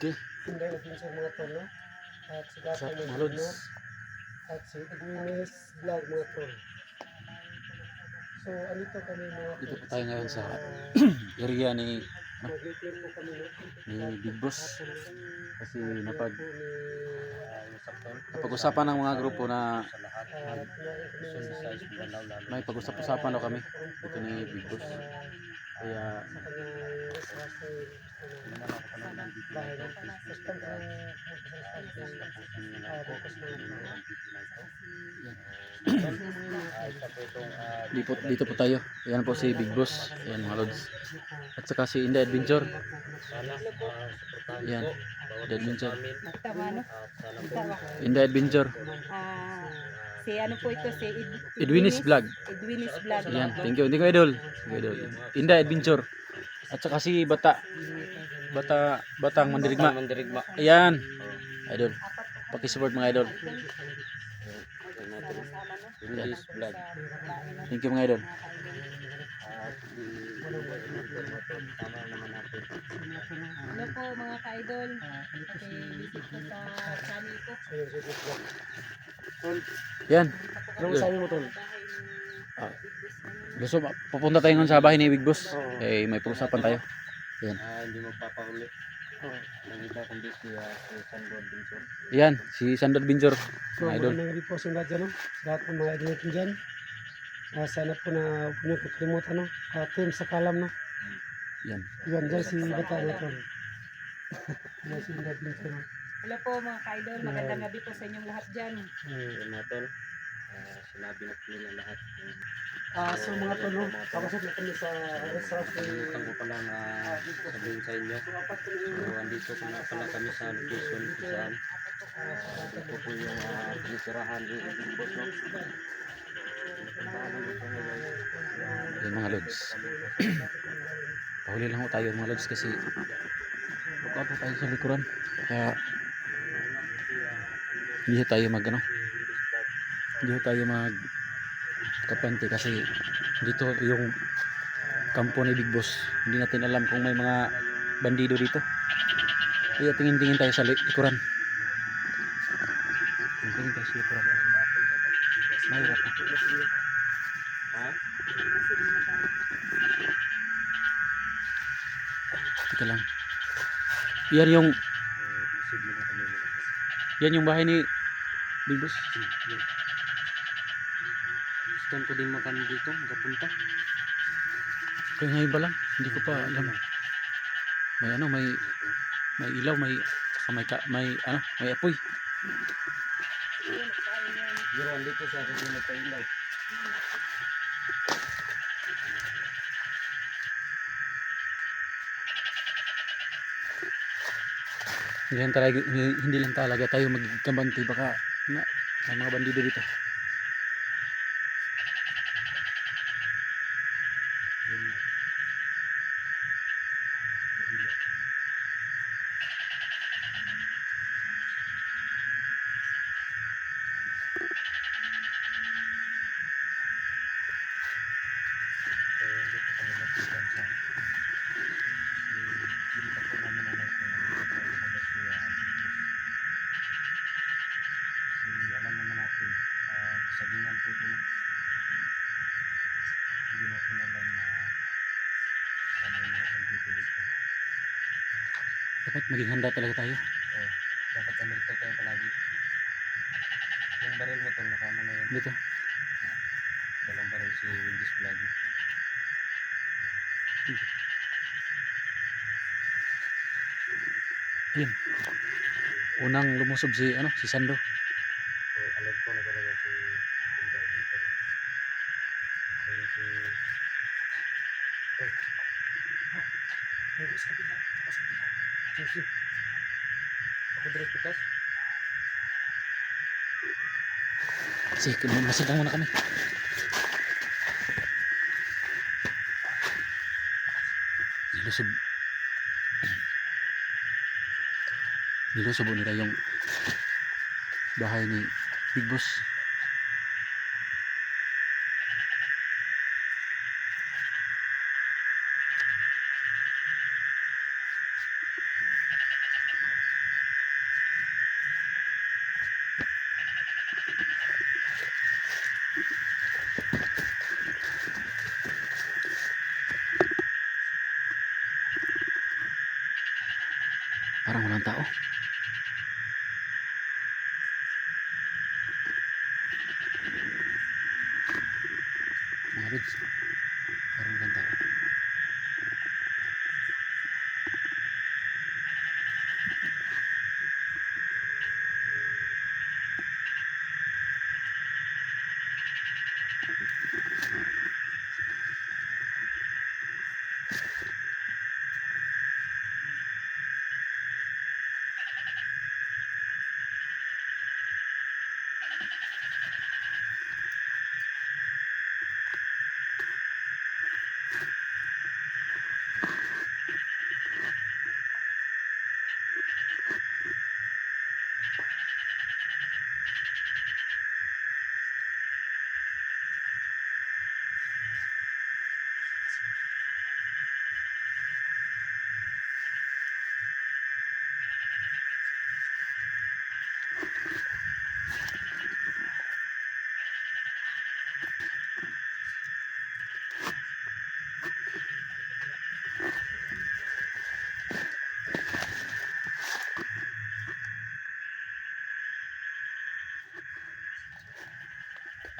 Okay. Inday Adventure mga tol, no? At si Sa Gata mga Magino, lods. at si Edwines Vlog mga tol. So, andito kami mga tol. Dito po tayo ngayon sa area ni Mag-repair po kami, no? ni Big Boss. Kasi Napag-usapan napag-usapan ng mga grupo na may pag-usap-usapan daw kami dito ni Big Boss. Kaya dito po tayo. Ayan po si Big Boss. Ayan mga lods. At saka si Inday Adventure. Ayan. Inday Adventure. Inday Adventure. Si ano po ito, si Edwinis Vlog. Edwinis Vlog. Ayan. Thank you. Thank you, Idol. Thank you, Idol. Inday Adventure. At saka si Batang Mandirigma. Ayan. Idol. Pakisupport mga idol. Ayan. Thank you mga idol. Hello po mga ka-idol. Visit po sa channel ko. Yan. Anong sabi mo tol? Gusto pupunta tayo ngayon sa bahay ni Big Boss. Eh may pag-usapan tayo. Yan. Hindi mo papahuli. Nakita kundi si Sandro Adventure. Yan, si Sandro Adventure. So, Mga idol. magandang gabi po sa lahat dyan, no? Sa lahat ng mga idol natin dyan. Sana po na huwag niyo kakalimutan, no? Team sa kalam, no? Yan. Yan, dyan si Bata na tol. Yan si Inday Adventure, no? Hello po mga ka-idol. Magandang gabi po sa inyong lahat dyan. Yun mga tol. Sinabi na po nila lahat. So mga tol, no? Kapasok na kami sa restaurant ni... Kalimutan ko pala sabihin sa inyo. So, andito po na pala kami sa location kung saan. Ito po yung tinitirahan ni Big Boss, no? Yan mga lods. Pahuli lang ho tayo mga lods kasi buka po tayo sa likuran. Kaya hindi ho tayo mag hindi ho tayo mag kapante kasi dito yung kampo ni Big Boss. Hindi natin alam kung may mga bandido dito. Kaya tingin-tingin tayo sa likuran. Tingin tayo sa likuran. Mahirap na. Teka lang. Yan yung bahay ni Big Boss. Gusto ko din makan dito, makapunta. Kaya ngayon ba lang? Hindi ko pa alam. May ilaw, may apoy. Pero andito siya kasi nagpailaw. Hindi lang talaga tayo magkabante, baka may mga bandido dito. Alam naman natin, kasagingan po ito. Hindi natin alam na ano yung mga pandito dito. Dapat maging handa talaga tayo. Dapat andito tayo palagi. Yung baril mo tol, nakama na yan. Dito. Dalang baril si Windis Vlog. Ayun. Unang lumusob si Sando. Alam ko na talaga si Inday Adventure. Ayun si... Ako direct pitas. Sige, masadang muna kami. Nilusob nila yung bahay ni Big Boss. Parang walang tao. Mga lods, parang walang tao.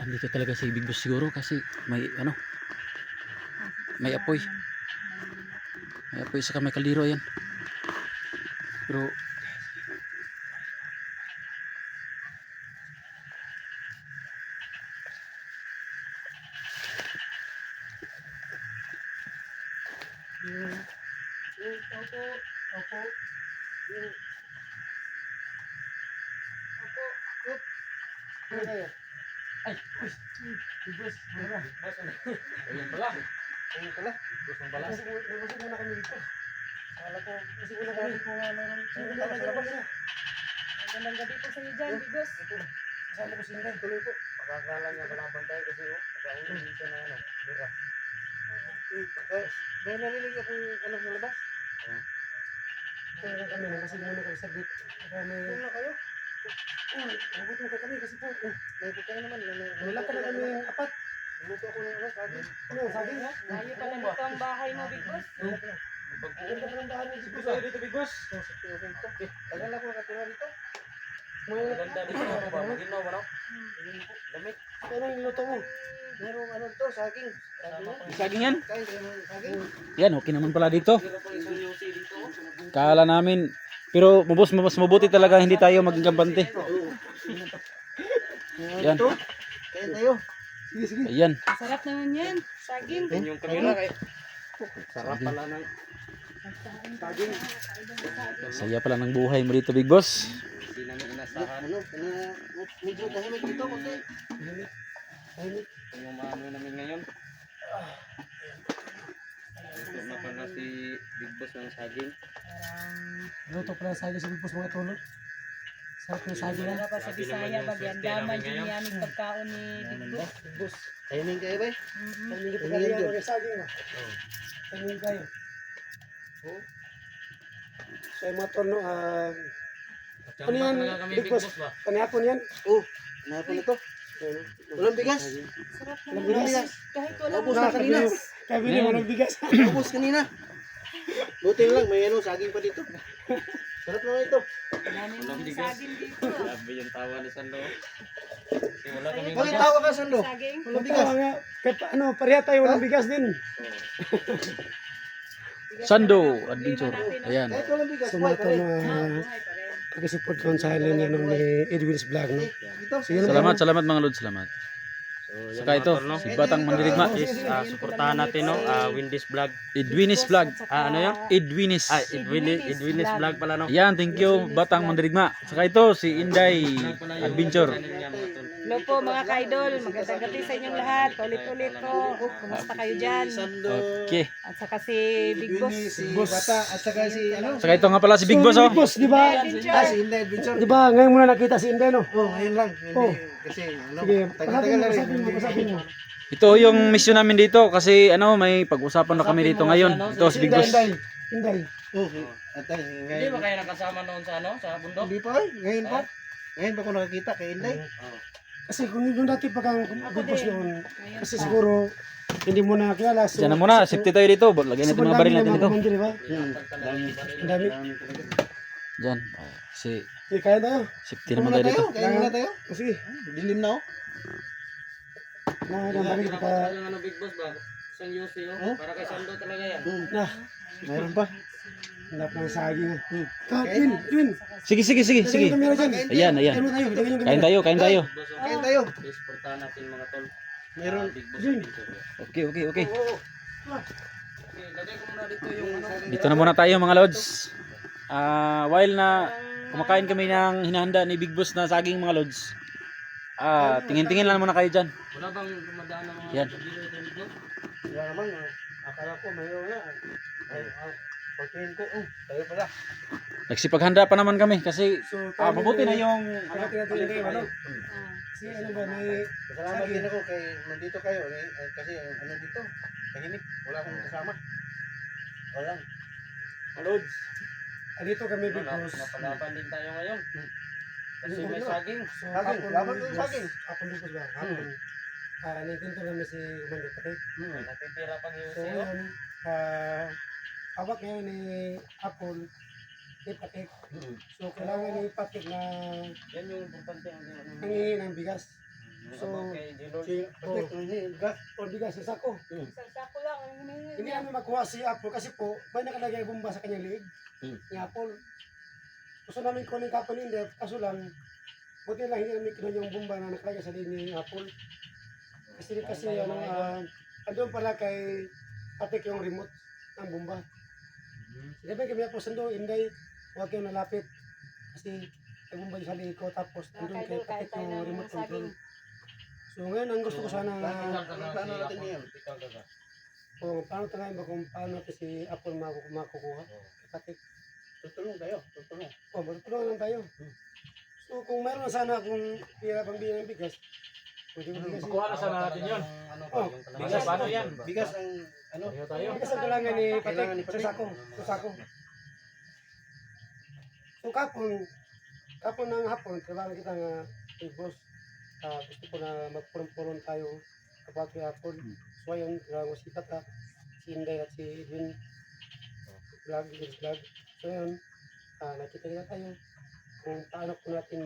Andito talaga si Big Boss siguro kasi may ano, may apoy. May apoy saka may kaldero yan. Pero Opo. Ano kayo? Ay, Big Boss, mura. Ayan pala. Ayun pala. Nabusog muna kami dito. Kala ko, kasi muna kami kung ano sa labas na. Magandang gabi po sa iyo dyan, Bigos. Kasama ko si Inday, tuloy po. Pakakala niya kalaban tayo kasi nakahuli siya na ano. Mira. May narinig ako ano sa labas. Kaya lang kami, nabusog muna kami sa bit. Kaya may... Wala kayo? Oo, nabot mo kami kasi po. May pagkain naman. Wala ka na kami apat. Luto ako ng saging. Ano, saging ha? Layo pala dito ang bahay mo, Bigos. Pagkaganda pa ng bahay ni Big Boss. dito, Big Boss. Tagal ako nakatira dito. Maganda dito ano ba? Maginaw ba no? Lamig. Ano yung niluto mo? Merong ano to, saging. saging yan. Kain kayo ng saging. Yan, okay naman pala dito. Pero po yung sulyusi dito. Kala namin. Pero mas mabuti talaga hindi tayo maging kampante. Yan. Kain tayo. Sige, sige. Ayan. Sarap naman yan. Saging. Yan yung kamera kay. Sarap pala ng Saging. Saya pala ng buhay mo dito, Big Boss. hindi namin inasahan. Ano, medyo tahimik dito kasi. Tahimik. Tahimik. Ito yung maano namin ngayon. Luto na pala si Big Boss ng saging. Luto pala saging sa Big Boss mga tulog. Sarap ng saging Wala ha. pa sa Bisaya, bagyandaman din yan yung pagkaon ni Bigos. Big Boss. Tahimik kayo ba? Tahimik kayo. Tahimik kayo. Saging ha. Tahimik kayo. Oh. So yung mga tono, ano yan, Big Boss? Panihapon yan? Oo, panihapon ito. Walang bigas? Sarap Walang naman. bigas? Kahit wala Ubus na kanina. Kabili mo ng bigas. Ubus kanina. Buti na lang, may ano, saging pa dito. Sarap naman ito. namin ng saging dito. Grabe yung tawa ni Sando. Kasi wala kami Bakit tawa ka, Sando? Saging. Walang bigas. Ano, pareha tayo walang bigas din. Sando Adventure. Ayan. Kahit walang bigas, so mga tono, pag-support ko sa linya ng ni Edwin's Vlog, no? So, yun lang. Salamat mga Lord, salamat. So, Saka ito, si Batang Mandirigma. suportahan natin no, Windy's Vlog. Edwinis Vlog. Ano yun? Edwinis. Edwin's Vlog pala no. Ayan, thank you Batang Mandirigma. Saka ito, si Inday Adventure. Hello po mga ka-idol, magandang gabi sa inyong lahat. Ulit-ulit po. Kumusta kayo dyan? Okay. At saka si Big Boss. Si Bata, at saka si ano? Saka ito nga pala si Big Boss, oh. Big Boss, di ba? Adventure. Si Inday Adventure. Di ba, ngayon muna nakita si Inday, no? Oo, ngayon lang. Kasi, ano, tagal-tagal na rin. Pasapin mo. Ito yung mission namin dito kasi ano, may pag-usapan na kami dito ngayon. Ito si Big Boss. Inday. Oo. At Hindi ba kayo nakasama noon sa ano, sa bundok? Hindi pa, ngayon pa. Ngayon pa ako nakakita kay Inday. Kasi kung yung dati pag ang Big Boss noon, kasi siguro hindi mo na kilala. So, Diyan na muna, safety tayo dito. Lagyan natin mga baril natin dito. Di ba? Ang dami. Diyan. Si Okay, kaya tayo. safety naman tayo dito. Kaya muna tayo. Sige. Dilim na, oh. Balik Dapat kita. talagang ano, Big Boss ba? Isang Yossi, oh. Para kay Sando talaga yan. Na. Mayroon pa. Hanap ng saging. Twin. Sige. Lagyan kami na dyan. Ayan. Kain mo tayo. Lagyan yung Kain kamera. tayo. Boss, oh. Kain tayo. Please, portahan natin mga tol. Meron. Big Boss. Yun. Okay. Okay, lagay ko muna dito yung ano. Dito na muna tayo mga lods. While na kumakain kami ng hinahanda ni Big Boss na saging mga lods. Tingin-tingin lang muna kayo dyan. Wala bang dumadaan ng mga Yan. dito ito, Big Boss? Wala naman, akala ko mayroon na. Pagkain ko, tayo pala. Nagsipaghanda pa naman kami kasi mabuti na yung Pagkatin natin yung kayo, ano? Kasi ano ba, may Salamat din ako kay nandito kayo. Kasi ano dito, tahimik. Wala akong kasama. Walang. Lods. dito kami Big Boss. Napalaban din tayo ngayon. Kasi may saging. So, Saging, hapon, laban Big ko yung Boss. saging. Hapon Big Boss ba? Hapon. Nagtinto namin si Commander Patek. Natitira pang So Yossi, oh. ngayon, hawak ngayon ni Hapon ni Patek. So kailangan ni Patek na Yan yung importante ang ano. nangihingi ng bigas. So, So, kay J-Lord. Si Patek, gas. O bigas sa sako. Isang sako lang ang hinihingi Hindi niya. namin makuha si Apple kasi po may nakalagay bomba sa kanyang liig ni Apple. Gusto namin kunin kapon hindi, kaso lang buti lang hindi namin kinuha yung bomba na nakalagay sa liig ni Apple. Kasi ano, andun pala kay Patek yung remote ng bomba. Sinabi kami Apple, Sando, hindi, huwag kayong nalapit. Kasi may bomba yung sa liig ko tapos andun kay Kain Patek tayo yung ng remote control. saging. So ngayon ang gusto ko sana Plano natin yan. kung paano tangayin ba kung paano natin si Apple makukuha kay Patek. Tutulong tayo, tutulong. Matutulungan lang tayo. So kung meron na sana kung pira pambili ng bigas, pwede mo bigas. Kuha na sana natin yun. Ano Oh, Bigas, paano yan? Bigas ang ano? Bigas ang kailangan ni Patek Kailangan ni sa Patek. sako. Sa sako. So kapon ng hapon, trabaho kita nga kay boss. Gusto ko na magpurong-purong tayo kapag kay hapon. So ayun, kailangan ko si Tata, si Inday at si Edwin. Vlog. So ayun, nakita tayo kung paano po natin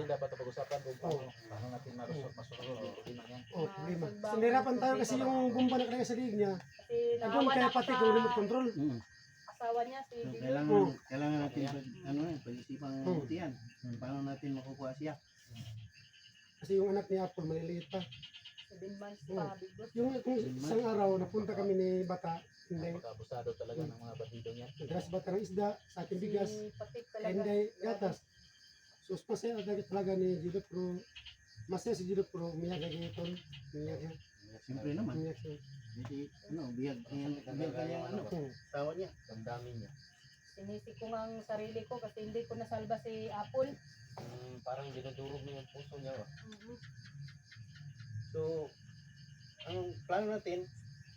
dapat pag-usapan kung paano natin masunod yung problema yan. problema. So nahirapan tayo kasi yung bomba na nakalagay sa liig niya. Kasi Doon naawa kay na Patek sa yung remote control. asawa niya si J-Lord. Kailangan natin pag-isipang mabuti yan. Paano natin makukuha siya? Kasi yung anak ni Apple maliliit pa. 7 months pa, Big Boss. Yung isang araw napunta kami ni Bata, hindi. Abusado talaga ng mga bandido niyan. Nagras Bata ng isda, sa ating bigas, Si Patek talaga. hindi gatas. So masaya talaga ni Gilo Pro. Masaya si Gilo Pro, umiyak kay Gaton. Umiyak siya. Siyempre naman. Umiyak siya. Hindi, bihag kanya ano, Hmm. tawa niya. Damdamin niya. Sinisik ko nga ang sarili ko kasi hindi ko nasalba si Apple. Parang dinudurog na yung puso niya. So, anong plano natin?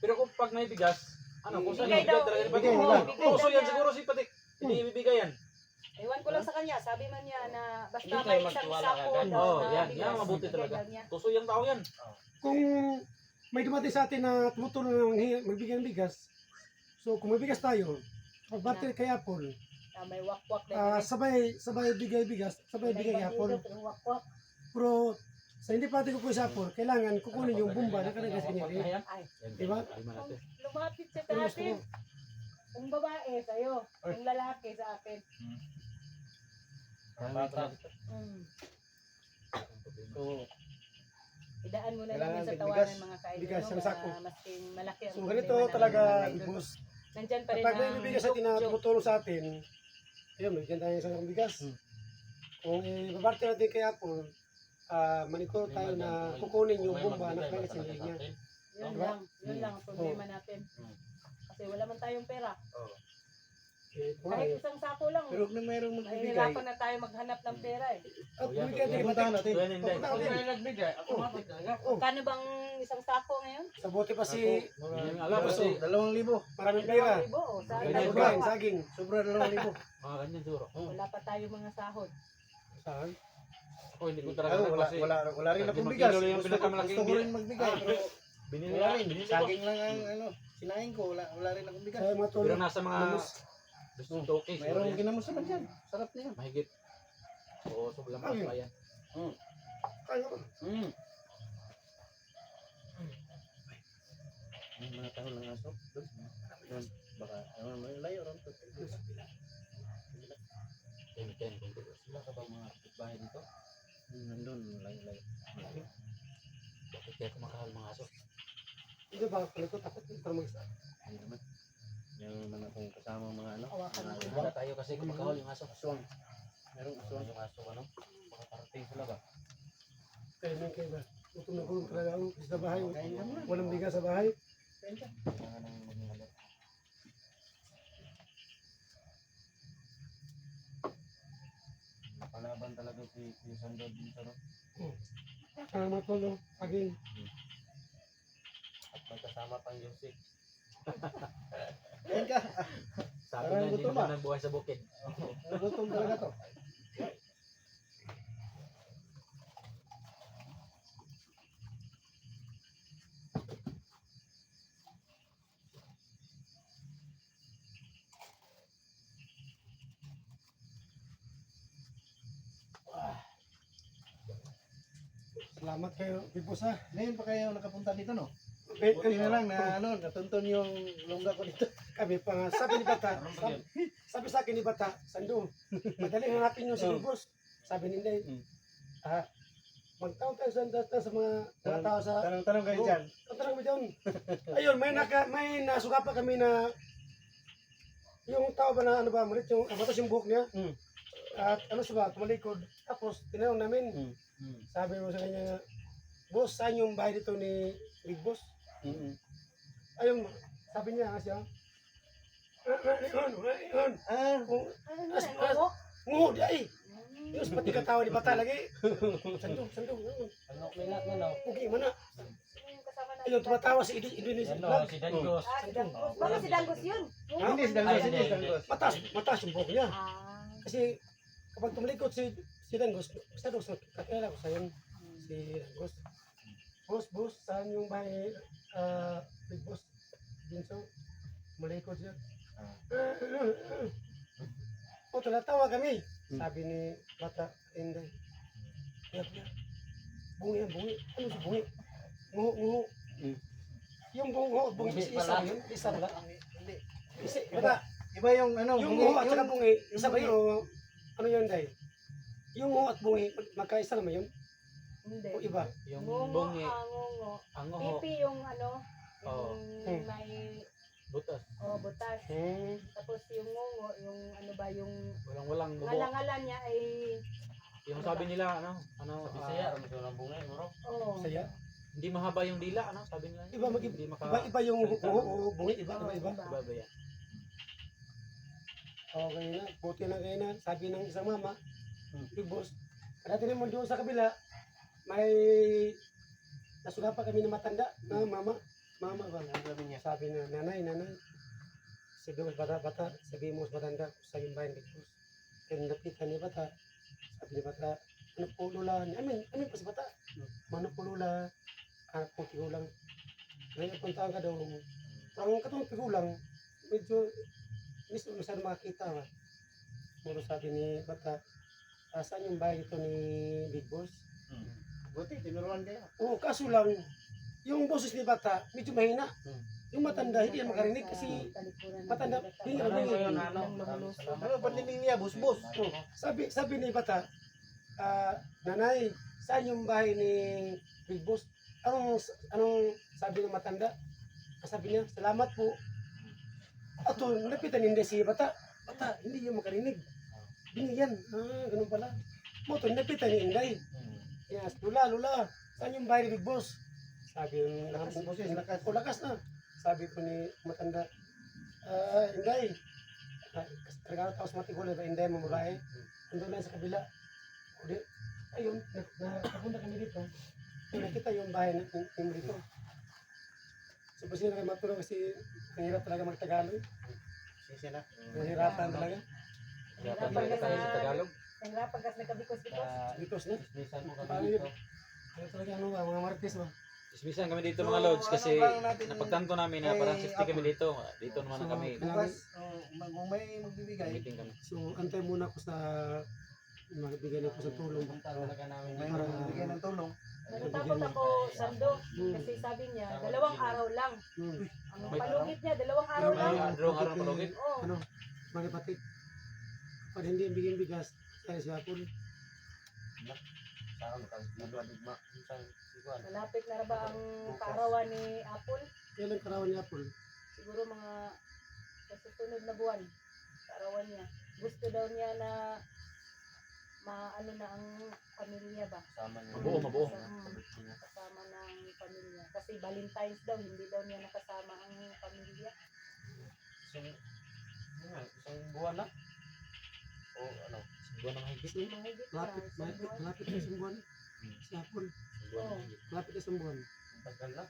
Pero kung pag may bigas, kung saan Ibigay yung daw. talaga ni Ibigay Patek? nila. Puso yan siguro si Patek. Hindi ibibigay yan. Ewan ko lang sa kanya, sabi man niya na basta Hindi may tayo isang magtiwala sako agad. daw Oo, na yan. bigas, Yan, mabuti ibigay talaga. daw niya. Puso yung tao yan. Kung may dumating sa atin na tumutulong ng magbigay ng bigas, so kung may bigas tayo, pagbati kay Apple, May wakwak na sabay bigay bigas, sabay bigay kay Apple. Wakwak. Pero sa hindi pa natin kukuha sa Apple, kailangan kukunin yung bomba na kalagay sa kanya. Ay, Diba? kung lumapit siya Pero sa gusto atin, ko, kung babae sa'yo, kung lalaki sa akin. So, Idaan mo na Kailangan namin sa bigas. tawanan mga kaidol. Bigas ang sako. Masking malaki ang so problema ganito namin, talaga, mga kaidol. boss. Nandyan pa rin Kapag may ang bibigay sa atin na joke. tumutulong sa atin, ayun, bigyan tayo ng isang bigas. Kung ibabarte natin kay Apple, monitor tayo na kukunin yung bomba na kalagay sa liig niya. Yun lang ang problema natin. Kasi wala man tayong pera. Kahit Kahit isang sako lang, pero kung mayroong magbibigay, mahirapan na tayo maghanap ng pera eh. at bumigay natin pupuntahan natin. Kano bang isang sako ngayon? sa bote pa si Alam kasi, 2,000. maraming pera. 2,000 o saan Ganyan tayo ba? Saging, gawa? saging. Sobra 2,000. mga ganyan siguro. Wala pa tayo mga sahod. Saan? Ako hindi ko talaga Ano, alam kasi wala rin akong Limang bigas. kilo lang yung pinakamalaking Gusto ko rin magbigay. Pero binili wala ko. rin. Saging lang ang sinain ko. Wala rin akong bigas. Sa mga Pero tulong. nasa mga Okay, Mayroong ginamos naman dyan. Sarap na yan. mahigit. Oo, so lampas Ayun. pa yan. Kaya ba? Yung mga tahol ng aso. Doon. Doon. Baka, may layo ron. Ten. Sila ka ba mga kapitbahay dito? Nandun, layo. Bakit kaya kumakahal mga aso? Hindi ba, palikot takot para mag-isa. Hindi naman. Yung naman akong kasama mga ano. Hawakan mo. Wala tayo kasi kumakahal yung aso. Aswang. Merong aswang. Yung aso, ano? Makakarating sila ba? Kaya may kaya ba? Gutom na gutom talaga ako sa bahay. Walang bigas sa bahay. Kailangan ng maging alert. Palaban talaga si Sandro dito, no? Mga tolo, aging. At may kasama pang Yusik. Ayan ka. Sabi Parang niya, hindi gutom naman ah. nagbuhay sa bukid. Nagutom talaga to. Salamat kayo, Bibos ha. Ngayon pa kayo nakapunta dito, no? Kami, Buti na lang na ano, natuntun yung lungga ko dito. kami pa nga, sabi ni Bata, sabi sa akin ni Bata, Sando, madaling hanapin yung si Bibos. Sabi ni Inday, magtawag tayo sa mga tao sa Tanong kayo dyan. Tanong mo dyan. Ayun, may nasuka pa kami na yung tao ba na ano ba, malit yung abatas yung buhok niya. At ano siya ba, tumalikod. Tapos tinanong namin, sabi mo sa kanya, boss, saan yung bahay dito ni Big Boss? Ayun, sabi niya siya, nguho di ay. Yung pati katawa ni Bata lagi. Sandong. Ano, may lahat na, no? Pugi mo na. Sino yung kasama natin? Ayun, tumatawa si Indonesia. Ano, si Dangos. Si Danggos. Baka si Danggos yun. Hindi, si Danggos, hindi, si Danggos. Mataas yung buhok niya. Ah. Kasi kapag tumalikod si Danggos, basta daw sa kakilala ko sa yun, si Danggos. Boss, saan yung bahay, Big Boss? Binso, malikod siya. O, talatawa kami. Sabi ni Bata, Inday. Kaya, bungi. Ano si bungi? Nguho. Yung bungi, isa yun? Isa pala? Hindi. Isa, Bata. Iba yung ano, Yung bungi, nguho at saka yung- bungi, isa ba yun o ano yun, Day? Yung nguho at bungi, magkaisa naman yun? Hindi. O iba? Yung Ngungo, bungi, ngungo. ang nguho, Pipi yung ano, Oo. yung may butas. butas. Tapos yung ngungo, yung ano ba, yung Walang bubo. ngalangalan niya ay, Yung sabi nila, Bisaya, ano ng bungi, no? Saya? hindi mahaba yung dila, sabi nila. Iba, Hindi maka... iba yung nguho o bungi, iba. Iba ba yan? Okay na, buti na kayo na. Sabi ng isang mama, Big Boss, dati naman doon sa kabila, may nasuga pa kami na matanda na mama ba? Ang sabi niya. Sabi na, nanay, sabi mo bata, sabi mo sa matanda, sa yung bayan Big Boss. Kaya napitan ni bata, sabi ni bata, ano po lula, amin pa si bata, ano po lula, kung tigulang. Ngayon puntaan ka daw, ang katong tigulang, medyo miss masyado makakita ba. Muro sabi ni bata, saan yung bahay ito ni Big Boss? Buti, tinuruan kayo. Oo, kaso lang, yung boses ni bata, medyo mahina. Yung matanda, hindi yan makarinig kasi matanda, hindi yan marinig. Ano, pandinig niya, busbus. Oh, sabi ni bata, nanay, saan yung bahay ni Big Boss? Anong sabi ng matanda? Sabi niya, salamat po. Ato, napitan hindi si bata. Bata, hindi yan makarinig. Binigyan. Ganun pala. Moto, napitan ni Inday. Yes, lula, saan yung bahay ni Big Boss? Sabi yung lakas na. Sabi po ni matanda, Inday, regalo tao sa matigulay ba, Inday, mamulahe. Andun lang sa kabila. O di, ayun, nakapunta kami dito. Nakita yung bahay na team dito. So, kasi na kayo matulog kasi mahirap talaga mag-Tagalog. Sisi na. Mahirapan talaga. Hirapan talaga tayo sa Tagalog. Nahirapan kasi nagkabikos-bikos. Because na, Bisan mo Paano kami yun? dito. ano talaga ano ba, mga Martes ba? Ismisan kami dito mga lods kasi ano lang natin, napagtanto namin na parang safety kami dito. Dito naman na kami. bukas, kung may magbibigay, Meeting kami. So, antay muna ko sa magbigay na ko sa tulong. Talaga namin kung may magbibigay ng tulong, Natatakot ako, Sando, kasi sabi niya, 2 araw lang. Hmm. Ang palugit niya, 2 araw lang. Araw palugit. Oo. Ano, manipatik. Pag hindi ibigay bigas, kaya siya po. saan ka nagladugma sa iguan. Malapit na ba ang kaarawan ni Apple? Kailan karawan niya po? Siguro mga sa susunod na buwan. Kaarawan niya. Gusto daw niya na maano na ang pamilya ba? kasama niyo. Mabuo. Kasama ng pamilya. Kasi Valentine's daw, hindi daw niya nakasama ang pamilya. Isang buwan na? O ano? Buwan na mahigit. Mahigit na, Malapit, isang malapit, buwan. malapit na isang buwan. Siya po, Buwan na Oo. mahigit. malapit na isang buwan. Tagal na.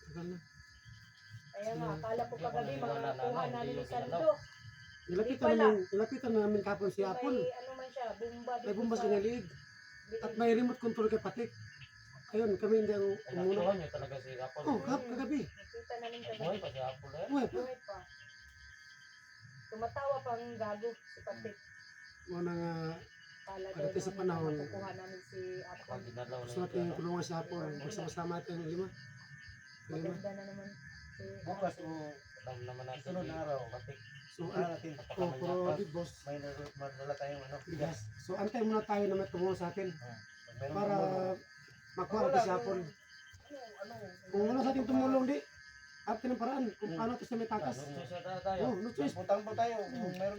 Tagal na. Kaya nga, akala ko kagabi Wala na, makukuha hindi namin ni yung Sando. Nilapitan namin kapon si May Apple. ano man siya, bumba May bumbas na liig. At may remote control kay Patik. Ayun, kami hindi ang umuna. Natuhan niyo talaga si Apple. Oh, kagabi. Nakita namin kagabi. Buhay pa si Apple eh. Uy, pa. Buhay pa. Tumatawa pang gago si Patik. Muna nga, Kala daw pagdating sa namin panahon, na makukuha namin si Pag Apple. ginalaw na gusto yung natin tulungan si Apple. Magsama-sama natin yung lima. Lima. Maganda na naman si Bukas o alam naman natin. sunod na araw, Batik. So, ano natin, pro big boss. may madala tayong ano, bigas. Bigas. So, antay muna tayo na may tumulong sa atin. Pag meron Para tumulong. makuha natin si Apple. Kung wala sa ating tumulong, di. Ate ng paraan. Kung paano ito siya may takas. Susunod na tayo. Oh, no choice. Puntang po tayo, kung meron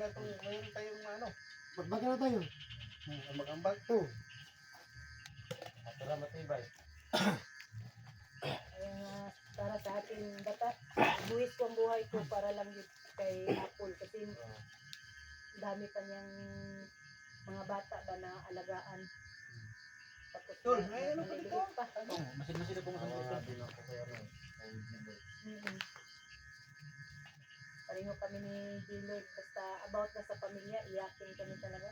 tayong ano, Magbaga na tayo. ambag-ambag. Oh, Para matibay. Kaya nga, para sa atin, dapat buhis ko ang buhay ko para lang yun kay Apple. Kasi dami pa niyang mga bata ba na alagaan. Tapos Tol, na- may ano pa dito? maliliit pa. Masid-masid ako Tawagan masid. natin ako kaya ano, kay Jimboy. Mm-mm. Pareho kami ni Gilbert. Basta about na sa pamilya, iyakin kami talaga.